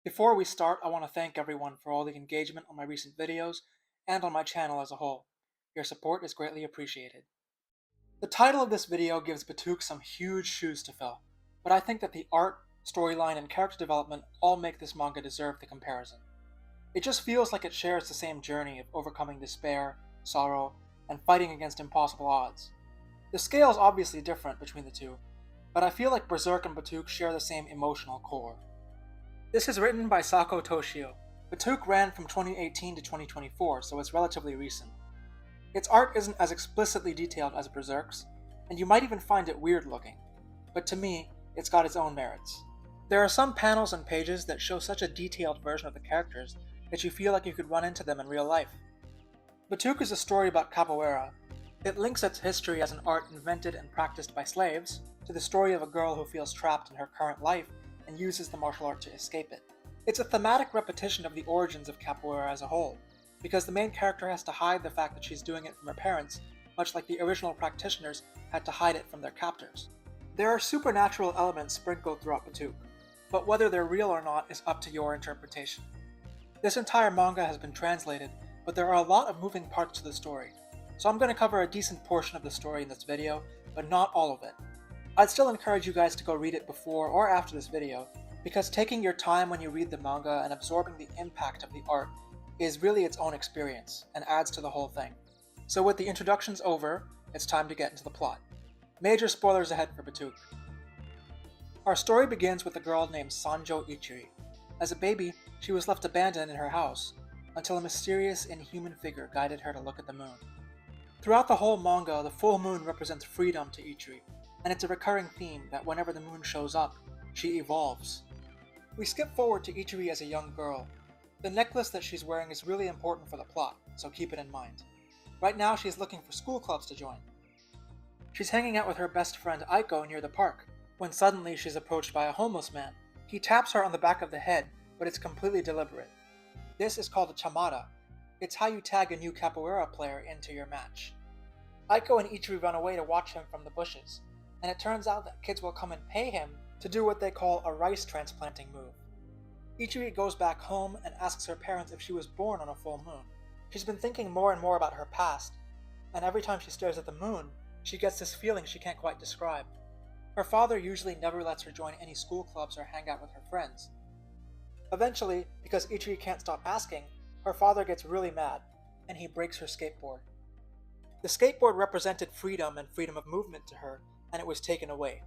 Before we start, I want to thank everyone for all the engagement on my recent videos and on my channel as a whole. Your support is greatly appreciated. The title of this video gives Batuque some huge shoes to fill, but I think that the art, storyline, and character development all make this manga deserve the comparison. It just feels like it shares the same journey of overcoming despair, sorrow, and fighting against impossible odds. The scale is obviously different between the two, but I feel like Berserk and Batuque share the same emotional core. This is written by Sako Toshio. Batuque ran from 2018 to 2024, so it's relatively recent. Its art isn't as explicitly detailed as Berserk's, and you might even find it weird looking, but to me, it's got its own merits. There are some panels and pages that show such a detailed version of the characters that you feel like you could run into them in real life. Batuque is a story about capoeira. It links its history as an art invented and practiced by slaves to the story of a girl who feels trapped in her current life and uses the martial art to escape it. It's a thematic repetition of the origins of capoeira as a whole, because the main character has to hide the fact that she's doing it from her parents, much like the original practitioners had to hide it from their captors. There are supernatural elements sprinkled throughout Batuque, but whether they're real or not is up to your interpretation. This entire manga has been translated, but there are a lot of moving parts to the story, so I'm going to cover a decent portion of the story in this video, but not all of it. I'd still encourage you guys to go read it before or after this video, because taking your time when you read the manga and absorbing the impact of the art is really its own experience and adds to the whole thing. So with the introductions over, it's time to get into the plot. Major spoilers ahead for Batuque. Our story begins with a girl named Sanjo Ichiri. As a baby, she was left abandoned in her house, until a mysterious inhuman figure guided her to look at the moon. Throughout the whole manga, the full moon represents freedom to Ichiri, and it's a recurring theme that whenever the moon shows up, she evolves. We skip forward to Ichiri as a young girl. The necklace that she's wearing is really important for the plot, so keep it in mind. Right now she's looking for school clubs to join. She's hanging out with her best friend Aiko near the park, when suddenly she's approached by a homeless man. He taps her on the back of the head, but it's completely deliberate. This is called a chamada. It's how you tag a new capoeira player into your match. Aiko and Ichiri run away to watch him from the bushes, and it turns out that kids will come and pay him to do what they call a rice transplanting move. Ichiri goes back home and asks her parents if she was born on a full moon. She's been thinking more and more about her past, and every time she stares at the moon, she gets this feeling she can't quite describe. Her father usually never lets her join any school clubs or hang out with her friends. Eventually, because Ichiri can't stop asking, her father gets really mad, and he breaks her skateboard. The skateboard represented freedom and freedom of movement to her, and it was taken away.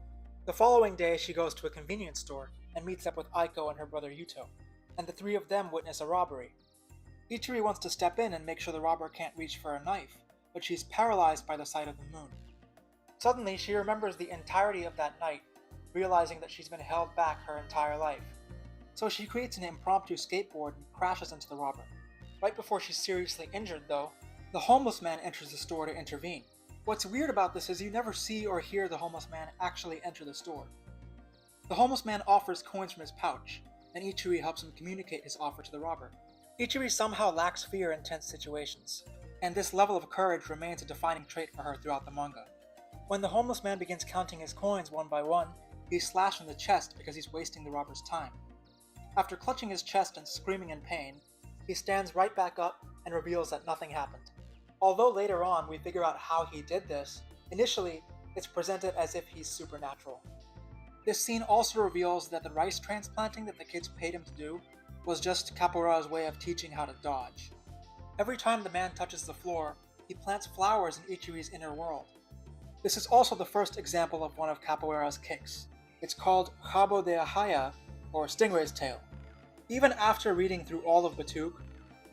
The following day, she goes to a convenience store and meets up with Aiko and her brother Yuto, and the three of them witness a robbery. Ichiri wants to step in and make sure the robber can't reach for a knife, but she's paralyzed by the sight of the moon. Suddenly, she remembers the entirety of that night, realizing that she's been held back her entire life. So she creates an impromptu skateboard and crashes into the robber. Right before she's seriously injured, though, the homeless man enters the store to intervene. What's weird about this is you never see or hear the homeless man actually enter the store. The homeless man offers coins from his pouch, and Ichiri helps him communicate his offer to the robber. Ichiri somehow lacks fear in tense situations, and this level of courage remains a defining trait for her throughout the manga. When the homeless man begins counting his coins one by one, he's slashed in the chest because he's wasting the robber's time. After clutching his chest and screaming in pain, he stands right back up and reveals that nothing happened. Although later on we figure out how he did this, initially it's presented as if he's supernatural. This scene also reveals that the rice transplanting that the kids paid him to do was just capoeira's way of teaching how to dodge. Every time the man touches the floor, he plants flowers in Ichiri's inner world. This is also the first example of one of capoeira's kicks. It's called Rabo de Ahaya, or Stingray's Tail. Even after reading through all of Batuque,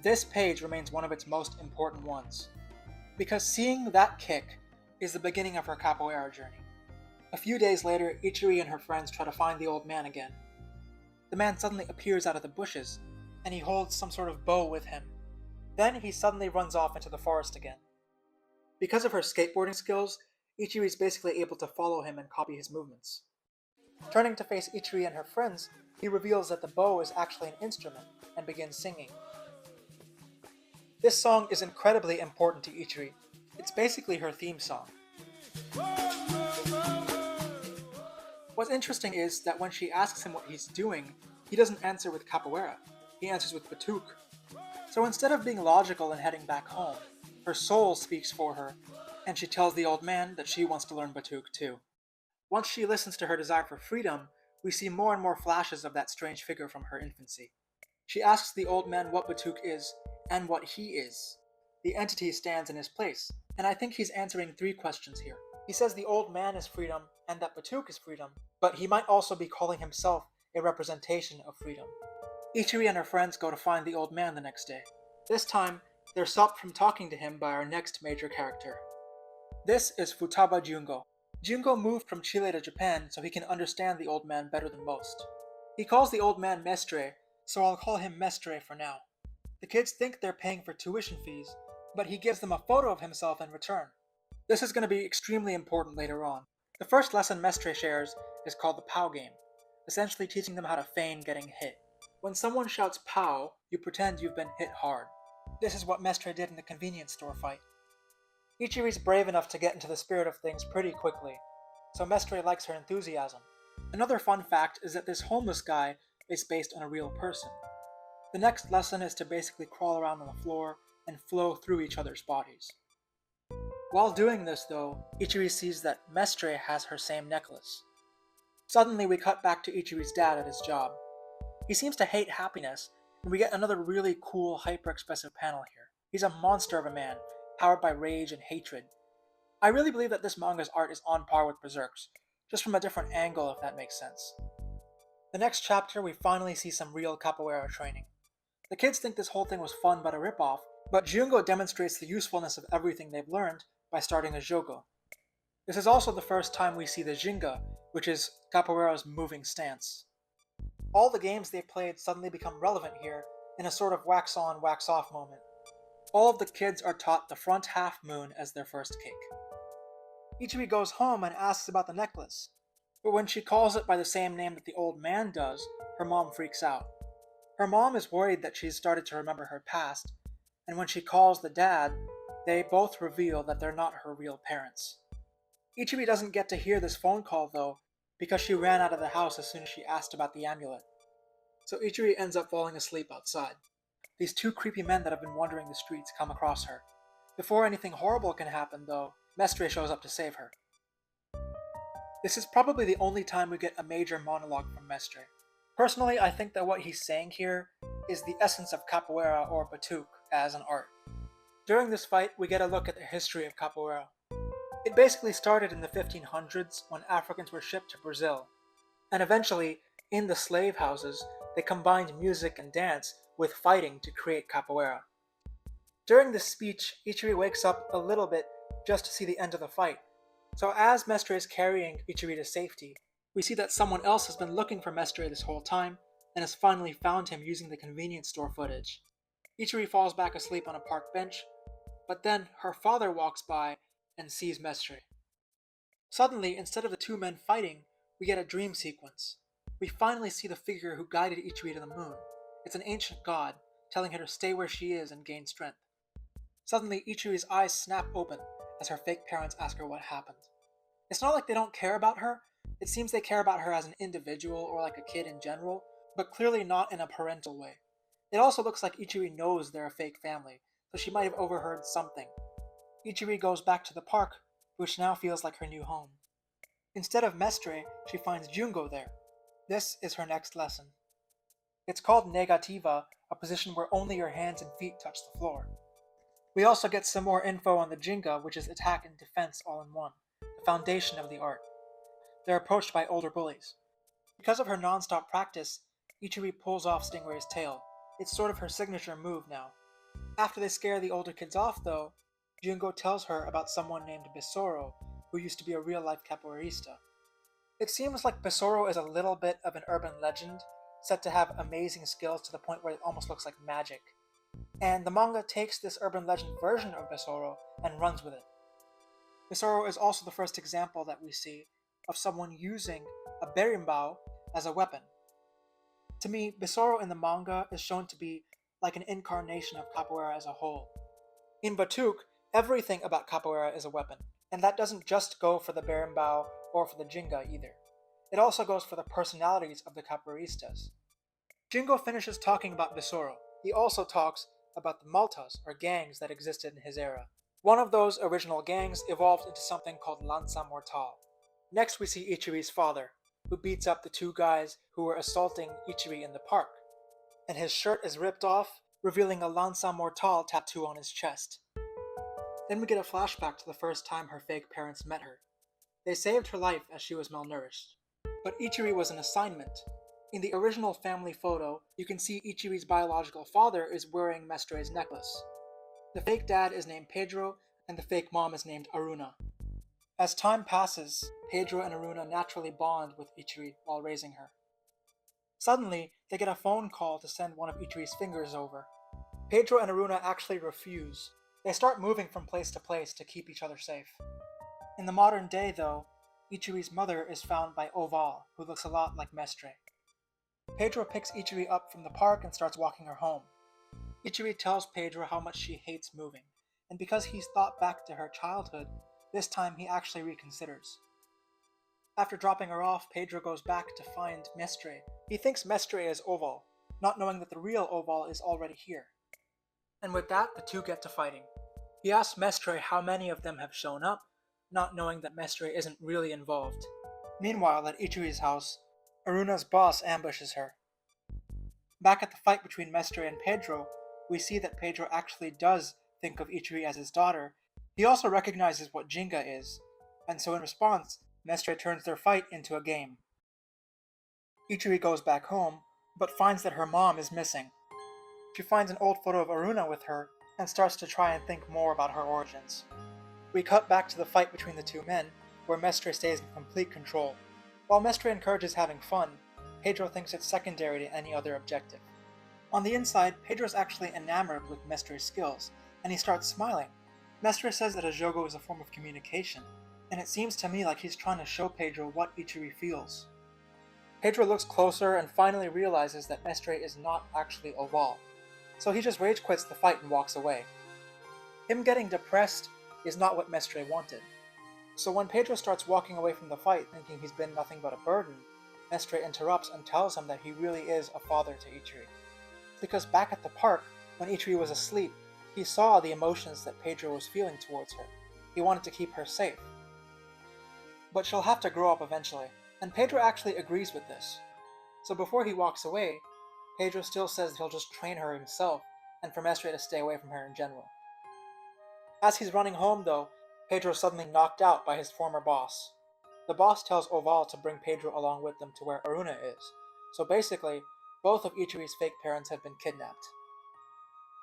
this page remains one of its most important ones, because seeing that kick is the beginning of her capoeira journey. A few days later, Ichiri and her friends try to find the old man again. The man suddenly appears out of the bushes, and he holds some sort of bow with him. Then he suddenly runs off into the forest again. Because of her skateboarding skills, Ichiri is basically able to follow him and copy his movements. Turning to face Ichiri and her friends, he reveals that the bow is actually an instrument, and begins singing. This song is incredibly important to Ichiri. It's basically her theme song. What's interesting is that when she asks him what he's doing, he doesn't answer with capoeira, he answers with Batuque. So instead of being logical and heading back home, her soul speaks for her, and she tells the old man that she wants to learn Batuque too. Once she listens to her desire for freedom, we see more and more flashes of that strange figure from her infancy. She asks the old man what Batuque is, and what he is. The entity stands in his place, and I think he's answering 3 questions here. He says the old man is freedom, and that Batuque is freedom, but he might also be calling himself a representation of freedom. Ichiri and her friends go to find the old man the next day. This time, they're stopped from talking to him by our next major character. This is Futaba Jungo. Jungo moved from Chile to Japan so he can understand the old man better than most. He calls the old man Mestre, so I'll call him Mestre for now. The kids think they're paying for tuition fees, but he gives them a photo of himself in return. This is going to be extremely important later on. The first lesson Mestre shares is called the POW game, essentially teaching them how to feign getting hit. When someone shouts POW, you pretend you've been hit hard. This is what Mestre did in the convenience store fight. Ichiri's brave enough to get into the spirit of things pretty quickly, so Mestre likes her enthusiasm. Another fun fact is that this homeless guy is based on a real person. The next lesson is to basically crawl around on the floor and flow through each other's bodies. While doing this though, Ichiri sees that Mestre has her same necklace. Suddenly we cut back to Ichiri's dad at his job. He seems to hate happiness, and we get another really cool hyper-expressive panel here. He's a monster of a man, powered by rage and hatred. I really believe that this manga's art is on par with Berserk's, just from a different angle if that makes sense. The next chapter we finally see some real capoeira training. The kids think this whole thing was fun but a ripoff, but Jungo demonstrates the usefulness of everything they've learned by starting a jogo. This is also the first time we see the jinga, which is capoeira's moving stance. All the games they've played suddenly become relevant here in a sort of wax-on, wax-off moment. All of the kids are taught the front half moon as their first kick. Ichiri goes home and asks about the necklace, but when she calls it by the same name that the old man does, her mom freaks out. Her mom is worried that she's started to remember her past, and when she calls the dad, they both reveal that they're not her real parents. Ichiri doesn't get to hear this phone call though, because she ran out of the house as soon as she asked about the amulet. So Ichiri ends up falling asleep outside. These 2 creepy men that have been wandering the streets come across her. Before anything horrible can happen though, Mestre shows up to save her. This is probably the only time we get a major monologue from Mestre. Personally, I think that what he's saying here is the essence of capoeira or Batuque as an art. During this fight, we get a look at the history of capoeira. It basically started in the 1500s when Africans were shipped to Brazil, and eventually, in the slave houses, they combined music and dance with fighting to create capoeira. During this speech, Ichiri wakes up a little bit just to see the end of the fight. So as Mestre is carrying Ichiri to safety, we see that someone else has been looking for Mestre this whole time and has finally found him using the convenience store footage. Ichiri falls back asleep on a park bench, but then her father walks by and sees Mestre. Suddenly, instead of the 2 men fighting, we get a dream sequence. We finally see the figure who guided Ichiri to the moon. It's an ancient god, telling her to stay where she is and gain strength. Suddenly, Ichiri's eyes snap open as her fake parents ask her what happened. It's not like they don't care about her, it seems they care about her as an individual or like a kid in general, but clearly not in a parental way. It also looks like Ichiri knows they're a fake family, so she might have overheard something. Ichiri goes back to the park, which now feels like her new home. Instead of Mestre, she finds Jungo there. This is her next lesson. It's called Negativa, a position where only your hands and feet touch the floor. We also get some more info on the Jinga, which is attack and defense all in one, the foundation of the art. They're approached by older bullies. Because of her non-stop practice, Ichiri pulls off Stingray's tail. It's sort of her signature move now. After they scare the older kids off though, Jungo tells her about someone named Besoro, who used to be a real-life capoeirista. It seems like Besoro is a little bit of an urban legend, said to have amazing skills to the point where it almost looks like magic. And the manga takes this urban legend version of Besoro and runs with it. Besoro is also the first example that we see of someone using a berimbau as a weapon. To me, Besoro in the manga is shown to be like an incarnation of capoeira as a whole. In Batuque, everything about capoeira is a weapon, and that doesn't just go for the berimbau or for the jinga either. It also goes for the personalities of the capoeiristas. Jingo finishes talking about Besoro. He also talks about the Maltas, or gangs that existed in his era. One of those original gangs evolved into something called Lanza Mortal. Next we see Ichiri's father, who beats up the two guys who were assaulting Ichiri in the park, and his shirt is ripped off, revealing a Lanza Mortal tattoo on his chest. Then we get a flashback to the first time her fake parents met her. They saved her life as she was malnourished. But Ichiri was an assignment. In the original family photo, you can see Ichiri's biological father is wearing Mestre's necklace. The fake dad is named Pedro, and the fake mom is named Aruna. As time passes, Pedro and Aruna naturally bond with Ichiri while raising her. Suddenly, they get a phone call to send one of Ichiri's fingers over. Pedro and Aruna actually refuse. They start moving from place to place to keep each other safe. In the modern day, though, Ichiri's mother is found by Oval, who looks a lot like Mestre. Pedro picks Ichiri up from the park and starts walking her home. Ichiri tells Pedro how much she hates moving, and because he's thought back to her childhood, this time he actually reconsiders. After dropping her off, Pedro goes back to find Mestre. He thinks Mestre is Oval, not knowing that the real Oval is already here. And with that, the two get to fighting. He asks Mestre how many of them have shown up, not knowing that Mestre isn't really involved. Meanwhile, at Ichiri's house, Aruna's boss ambushes her. Back at the fight between Mestre and Pedro, we see that Pedro actually does think of Ichiri as his daughter. He also recognizes what Jinga is, and so in response, Mestre turns their fight into a game. Ichiri goes back home, but finds that her mom is missing. She finds an old photo of Aruna with her, and starts to try and think more about her origins. We cut back to the fight between the two men, where Mestre stays in complete control. While Mestre encourages having fun, Pedro thinks it's secondary to any other objective. On the inside, Pedro's actually enamored with Mestre's skills, and he starts smiling. Mestre says that a jogo is a form of communication, and it seems to me like he's trying to show Pedro what Ichiri feels. Pedro looks closer and finally realizes that Mestre is not actually Oval, so he just rage quits the fight and walks away. Him getting depressed is not what Mestre wanted. So when Pedro starts walking away from the fight thinking he's been nothing but a burden, Mestre interrupts and tells him that he really is a father to Ichiri. It's because back at the park, when Ichiri was asleep, he saw the emotions that Pedro was feeling towards her. He wanted to keep her safe. But she'll have to grow up eventually, and Pedro actually agrees with this. So before he walks away, Pedro still says he'll just train her himself, and for Mestre to stay away from her in general. As he's running home though, Pedro's suddenly knocked out by his former boss. The boss tells Oval to bring Pedro along with them to where Aruna is, so basically, both of Ichiri's fake parents have been kidnapped.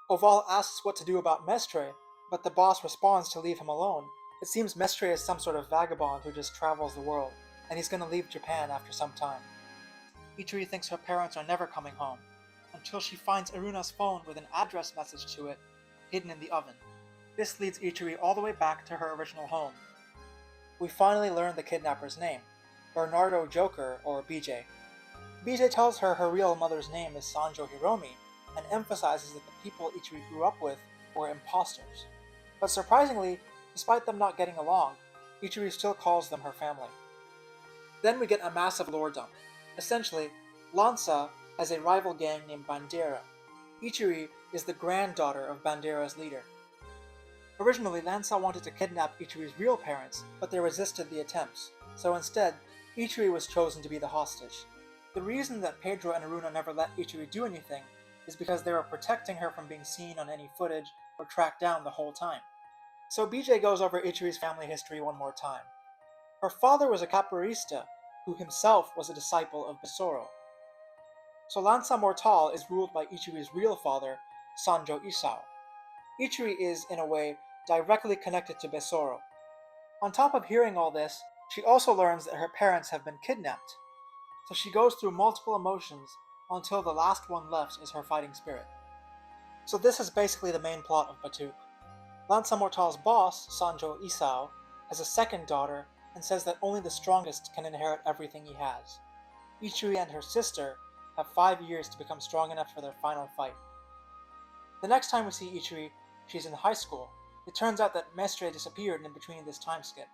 Oval asks what to do about Mestre, but the boss responds to leave him alone. It seems Mestre is some sort of vagabond who just travels the world, and he's gonna leave Japan after some time. Ichiri thinks her parents are never coming home, until she finds Aruna's phone with an address message to it, hidden in the oven. This leads Ichiri all the way back to her original home. We finally learn the kidnapper's name, Bernardo Joker, or BJ. BJ tells her her real mother's name is Sanjo Hiromi, and emphasizes that the people Ichiri grew up with were imposters. But surprisingly, despite them not getting along, Ichiri still calls them her family. Then we get a massive lore dump. Essentially, Lanza has a rival gang named Bandera. Ichiri is the granddaughter of Bandera's leader. Originally, Lanza wanted to kidnap Ichiri's real parents, but they resisted the attempts, so instead, Ichiri was chosen to be the hostage. The reason that Pedro and Aruna never let Ichiri do anything is because they were protecting her from being seen on any footage or tracked down the whole time. So BJ goes over Ichiri's family history one more time. Her father was a capoeirista, who himself was a disciple of Besoro. So Lanza Mortal is ruled by Ichiri's real father, Sanjo Isao. Ichiri is, in a way, directly connected to Besoro. On top of hearing all this, she also learns that her parents have been kidnapped. So she goes through multiple emotions until the last one left is her fighting spirit. So this is basically the main plot of Batuque. Lanza Mortal's boss, Sanjo Isao, has a second daughter and says that only the strongest can inherit everything he has. Ichiri and her sister have 5 years to become strong enough for their final fight. The next time we see Ichiri, she's in high school. It turns out that Mestre disappeared in between this time skip,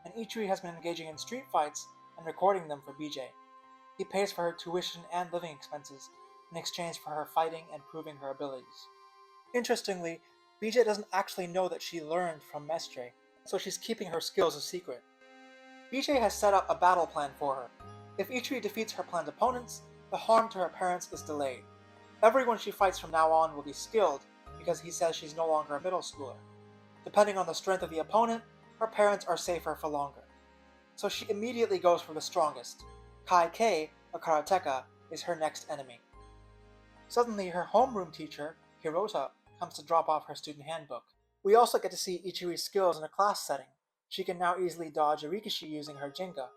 and Ichiri has been engaging in street fights and recording them for BJ. He pays for her tuition and living expenses, in exchange for her fighting and proving her abilities. Interestingly, BJ doesn't actually know that she learned from Mestre, so she's keeping her skills a secret. BJ has set up a battle plan for her. If Ichiri defeats her planned opponents, the harm to her parents is delayed. Everyone she fights from now on will be skilled because he says she's no longer a middle schooler. Depending on the strength of the opponent, her parents are safer for longer. So she immediately goes for the strongest. Kai Kei, a karateka, is her next enemy. Suddenly, her homeroom teacher, Hirota, comes to drop off her student handbook. We also get to see Ichiri's skills in a class setting. She can now easily dodge a rikishi using her Jinga.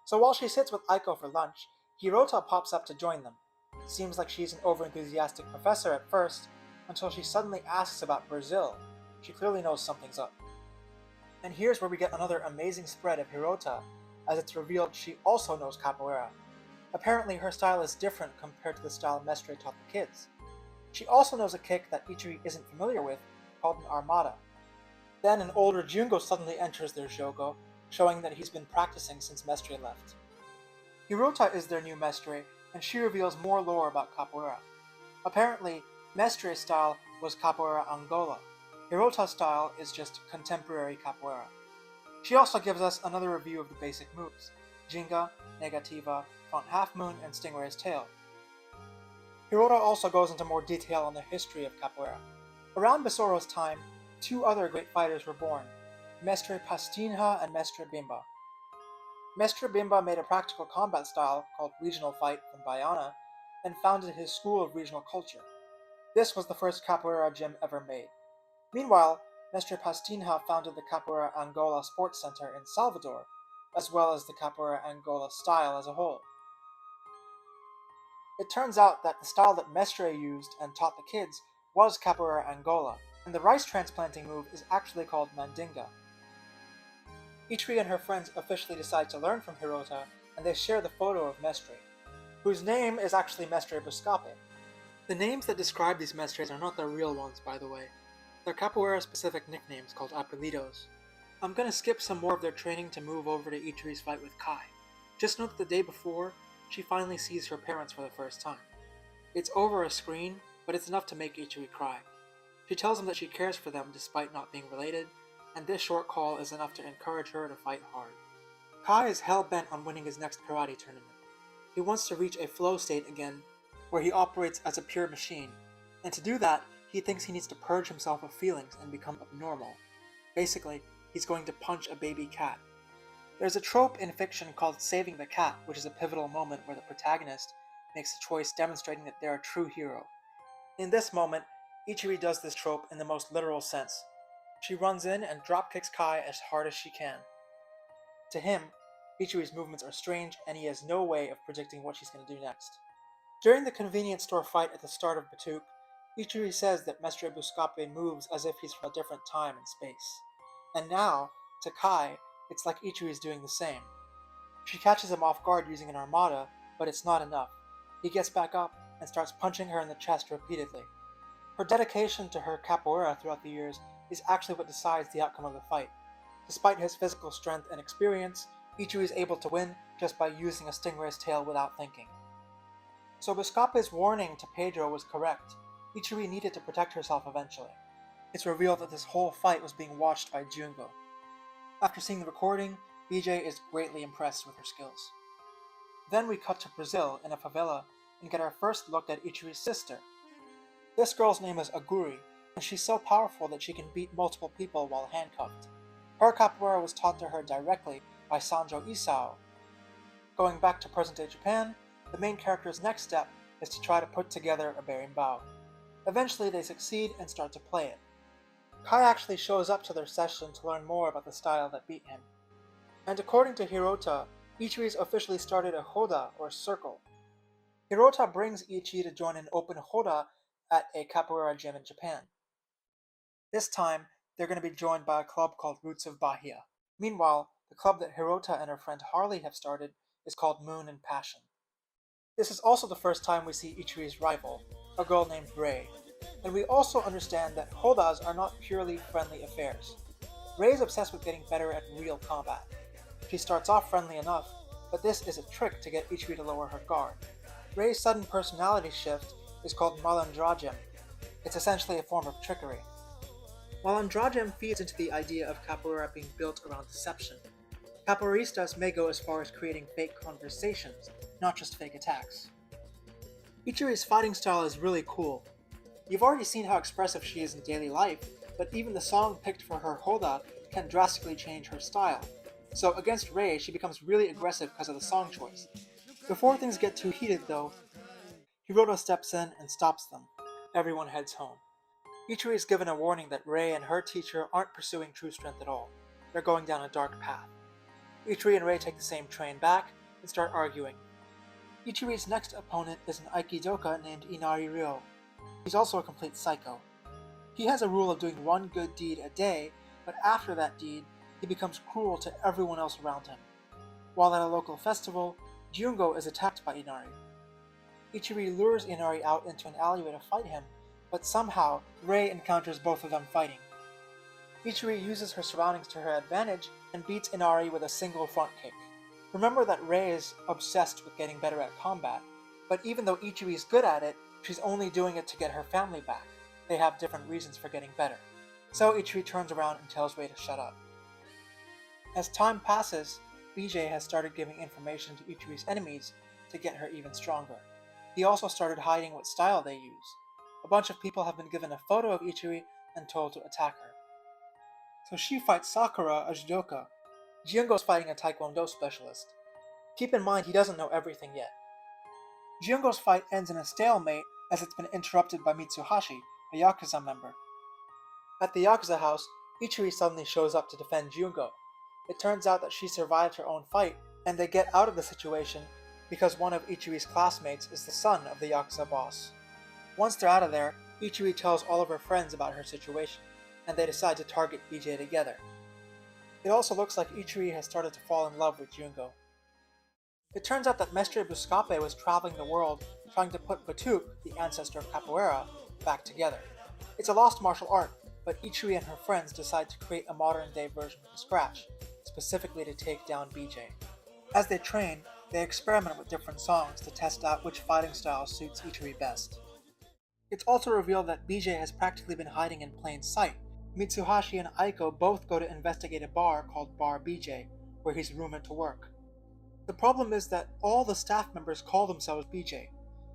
So while she sits with Aiko for lunch, Hirota pops up to join them. It seems like she's an overenthusiastic professor at first, until she suddenly asks about Brazil. She clearly knows something's up. And here's where we get another amazing spread of Hirota, as it's revealed she also knows capoeira. Apparently her style is different compared to the style Mestre taught the kids. She also knows a kick that Ichiri isn't familiar with, called an armada. Then an older Jungo suddenly enters their shogo, showing that he's been practicing since Mestre left. Hirota is their new Mestre, and she reveals more lore about capoeira. Apparently, Mestre's style was capoeira Angola. Hirota's style is just contemporary capoeira. She also gives us another review of the basic moves: Jinga, Negativa, Front Half Moon, and Stingray's Tail. Hirota also goes into more detail on the history of capoeira. Around Besoro's time, two other great fighters were born, Mestre Pastinha and Mestre Bimba. Mestre Bimba made a practical combat style called Regional Fight from Baiana and founded his school of regional culture. This was the first capoeira gym ever made. Meanwhile, Mestre Pastinha founded the Capoeira Angola Sports Center in Salvador, as well as the Capoeira Angola style as a whole. It turns out that the style that Mestre used and taught the kids was Capoeira Angola, and the rice transplanting move is actually called Mandinga. Ichiri and her friends officially decide to learn from Hirota, and they share the photo of Mestre, whose name is actually Mestre Batuque. The names that describe these Mestres are not their real ones, by the way. They're capoeira-specific nicknames called apelidos. I'm gonna skip some more of their training to move over to Ichiri's fight with Kai. Just note that the day before, she finally sees her parents for the first time. It's over a screen, but it's enough to make Ichiri cry. She tells them that she cares for them despite not being related, and this short call is enough to encourage her to fight hard. Kai is hell-bent on winning his next karate tournament. He wants to reach a flow state again, where he operates as a pure machine, and to do that, he thinks he needs to purge himself of feelings and become abnormal. Basically, he's going to punch a baby cat. There's a trope in fiction called saving the cat, which is a pivotal moment where the protagonist makes a choice demonstrating that they're a true hero. In this moment, Ichiri does this trope in the most literal sense. She runs in and dropkicks Kai as hard as she can. To him, Ichiri's movements are strange and he has no way of predicting what she's going to do next. During the convenience store fight at the start of Batuque, Ichiri says that Mestre Batuque moves as if he's from a different time and space. And now, to Kai, it's like Ichiri's doing the same. She catches him off guard using an armada, but it's not enough. He gets back up and starts punching her in the chest repeatedly. Her dedication to her capoeira throughout the years is actually what decides the outcome of the fight. Despite his physical strength and experience, Ichiri is able to win just by using a Stingray's tail without thinking. So Batuque's warning to Pedro was correct. Ichiri needed to protect herself eventually. It's revealed that this whole fight was being watched by Jungo. After seeing the recording, BJ is greatly impressed with her skills. Then we cut to Brazil in a favela and get our first look at Ichiri's sister. This girl's name is Aguri, and she's so powerful that she can beat multiple people while handcuffed. Her capoeira was taught to her directly by Sanjo Isao. Going back to present-day Japan, the main character's next step is to try to put together a berimbau. Eventually they succeed and start to play it. Kai actually shows up to their session to learn more about the style that beat him. And according to Hirota, Ichiri's officially started a Roda, or circle. Hirota brings Ichiri to join an open Roda at a capoeira gym in Japan. This time, they're going to be joined by a club called Roots of Bahia. Meanwhile, the club that Hirota and her friend Harley have started is called Moon and Passion. This is also the first time we see Ichiri's rival, a girl named Rei, and we also understand that Rodas are not purely friendly affairs. Rei is obsessed with getting better at real combat. She starts off friendly enough, but this is a trick to get Ichiri to lower her guard. Rei's sudden personality shift is called malandragem. It's essentially a form of trickery. Malandragem feeds into the idea of capoeira being built around deception. Capoeiristas may go as far as creating fake conversations, not just fake attacks. Ichiri's fighting style is really cool. You've already seen how expressive she is in daily life, but even the song picked for her Roda can drastically change her style. So against Rei, she becomes really aggressive because of the song choice. Before things get too heated though, Roda steps in and stops them. Everyone heads home. Ichiri is given a warning that Rei and her teacher aren't pursuing true strength at all. They're going down a dark path. Ichiri and Rei take the same train back and start arguing. Ichiri's next opponent is an Aikidoka named Inari Ryo. He's also a complete psycho. He has a rule of doing one good deed a day, but after that deed, he becomes cruel to everyone else around him. While at a local festival, Jungo is attacked by Inari. Ichiri lures Inari out into an alleyway to fight him, but somehow Rei encounters both of them fighting. Ichiri uses her surroundings to her advantage and beats Inari with a single front kick. Remember that Rei is obsessed with getting better at combat, but even though Ichiri is good at it, she's only doing it to get her family back. They have different reasons for getting better. So Ichiri turns around and tells Rei to shut up. As time passes, BJ has started giving information to Ichiri's enemies to get her even stronger. He also started hiding what style they use. A bunch of people have been given a photo of Ichiri and told to attack her. So she fights Sakura, a judoka. Jungo's fighting a taekwondo specialist. Keep in mind he doesn't know everything yet. Jungo's fight ends in a stalemate as it's been interrupted by Mitsuhashi, a Yakuza member. At the Yakuza house, Ichiri suddenly shows up to defend Jungo. It turns out that she survived her own fight, and they get out of the situation because one of Ichiri's classmates is the son of the Yakuza boss. Once they're out of there, Ichiri tells all of her friends about her situation, and they decide to target BJ together. It also looks like Ichiri has started to fall in love with Jungo. It turns out that Mestre Buscape was traveling the world trying to put Batuque, the ancestor of capoeira, back together. It's a lost martial art, but Ichiri and her friends decide to create a modern-day version from scratch, specifically to take down BJ. As they train, they experiment with different songs to test out which fighting style suits Ichiri best. It's also revealed that BJ has practically been hiding in plain sight. Mitsuhashi and Aiko both go to investigate a bar called Bar BJ, where he's rumored to work. The problem is that all the staff members call themselves BJ,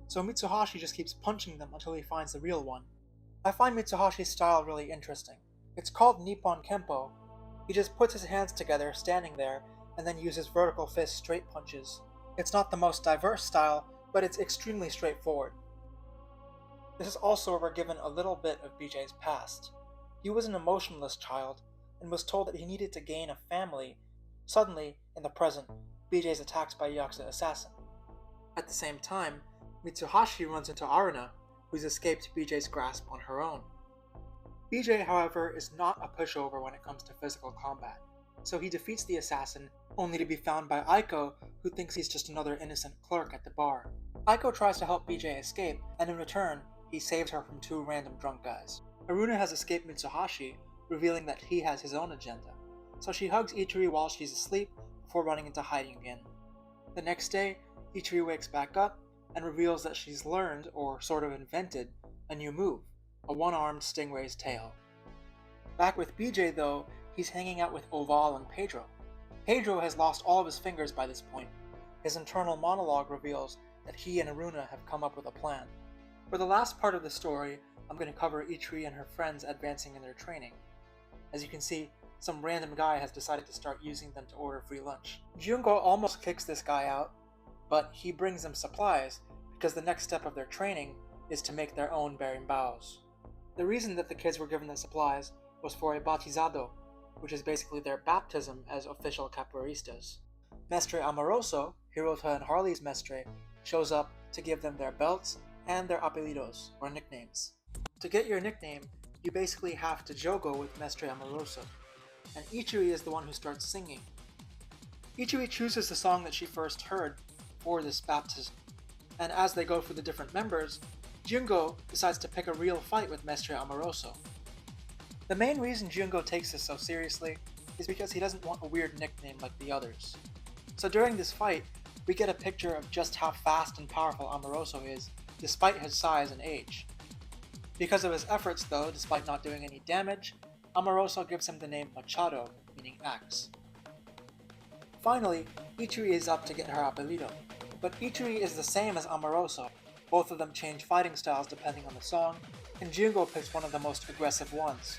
so Mitsuhashi just keeps punching them until he finds the real one. I find Mitsuhashi's style really interesting. It's called Nippon Kempo. He just puts his hands together, standing there, and then uses vertical fist straight punches. It's not the most diverse style, but it's extremely straightforward. This is also where we're given a little bit of BJ's past. He was an emotionless child, and was told that he needed to gain a family. Suddenly, in the present, BJ is attacked by a Yakuza assassin. At the same time, Mitsuhashi runs into Aruna, who's escaped BJ's grasp on her own. BJ, however, is not a pushover when it comes to physical combat, so he defeats the assassin, only to be found by Aiko, who thinks he's just another innocent clerk at the bar. Aiko tries to help BJ escape, and in return, he saves her from two random drunk guys. Aruna has escaped Mitsuhashi, revealing that he has his own agenda, so she hugs Ichiri while she's asleep before running into hiding again. The next day, Ichiri wakes back up and reveals that she's learned, or sort of invented, a new move, a one-armed stingray's tail. Back with BJ though, he's hanging out with Oval and Pedro. Pedro has lost all of his fingers by this point. His internal monologue reveals that he and Aruna have come up with a plan. For the last part of the story, I'm going to cover Ichiri and her friends advancing in their training. As you can see, some random guy has decided to start using them to order free lunch. Jungo almost kicks this guy out, but he brings them supplies because the next step of their training is to make their own berimbaos. The reason that the kids were given the supplies was for a batizado, which is basically their baptism as official capoeiristas. Mestre Amoroso, Hirota and Harley's mestre, shows up to give them their belts and their apelidos, or nicknames. To get your nickname, you basically have to jogo with Mestre Amoroso, and Ichiri is the one who starts singing. Ichiri chooses the song that she first heard for this baptism, and as they go through the different members, Jungo decides to pick a real fight with Mestre Amoroso. The main reason Jungo takes this so seriously is because he doesn't want a weird nickname like the others. So during this fight, we get a picture of just how fast and powerful Amoroso is, despite his size and age. Because of his efforts though, despite not doing any damage, Amoroso gives him the name Machado, meaning axe. Finally, Ichiri is up to get her Apelido, but Ichiri is the same as Amoroso. Both of them change fighting styles depending on the song, and Jungo picks one of the most aggressive ones.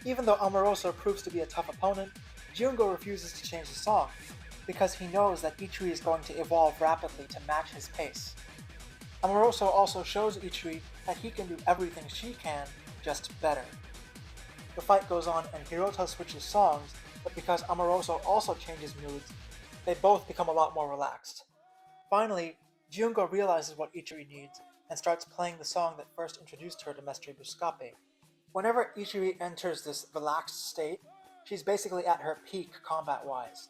Even though Amoroso proves to be a tough opponent, Jungo refuses to change the song, because he knows that Ichiri is going to evolve rapidly to match his pace. Amoroso also shows Ichiri that he can do everything she can, just better. The fight goes on and Hirota switches songs, but because Amoroso also changes moods, they both become a lot more relaxed. Finally, Jungo realizes what Ichiri needs and starts playing the song that first introduced her to Mestre Buscape. Whenever Ichiri enters this relaxed state, she's basically at her peak combat-wise.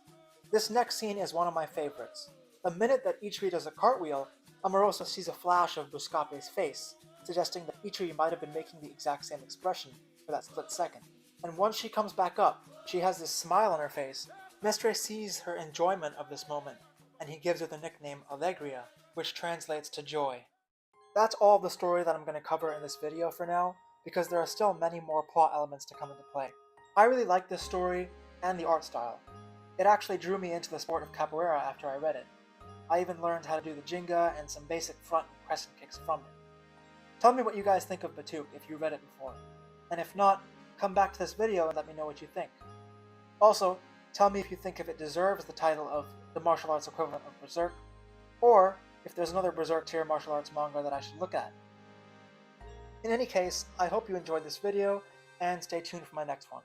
This next scene is one of my favorites. The minute that Ichiri does a cartwheel, Amoroso sees a flash of Buscape's face, suggesting that Ichiri might have been making the exact same expression for that split second. And once she comes back up, she has this smile on her face. Mestre sees her enjoyment of this moment, and he gives her the nickname Allegria, which translates to joy. That's all the story that I'm going to cover in this video for now, because there are still many more plot elements to come into play. I really like this story and the art style. It actually drew me into the sport of capoeira after I read it. I even learned how to do the jinga and some basic front and crescent kicks from it. Tell me what you guys think of Batuque if you read it before, and if not, come back to this video and let me know what you think. Also, tell me if you think if it deserves the title of the martial arts equivalent of Berserk, or if there's another Berserk tier martial arts manga that I should look at. In any case, I hope you enjoyed this video, and stay tuned for my next one.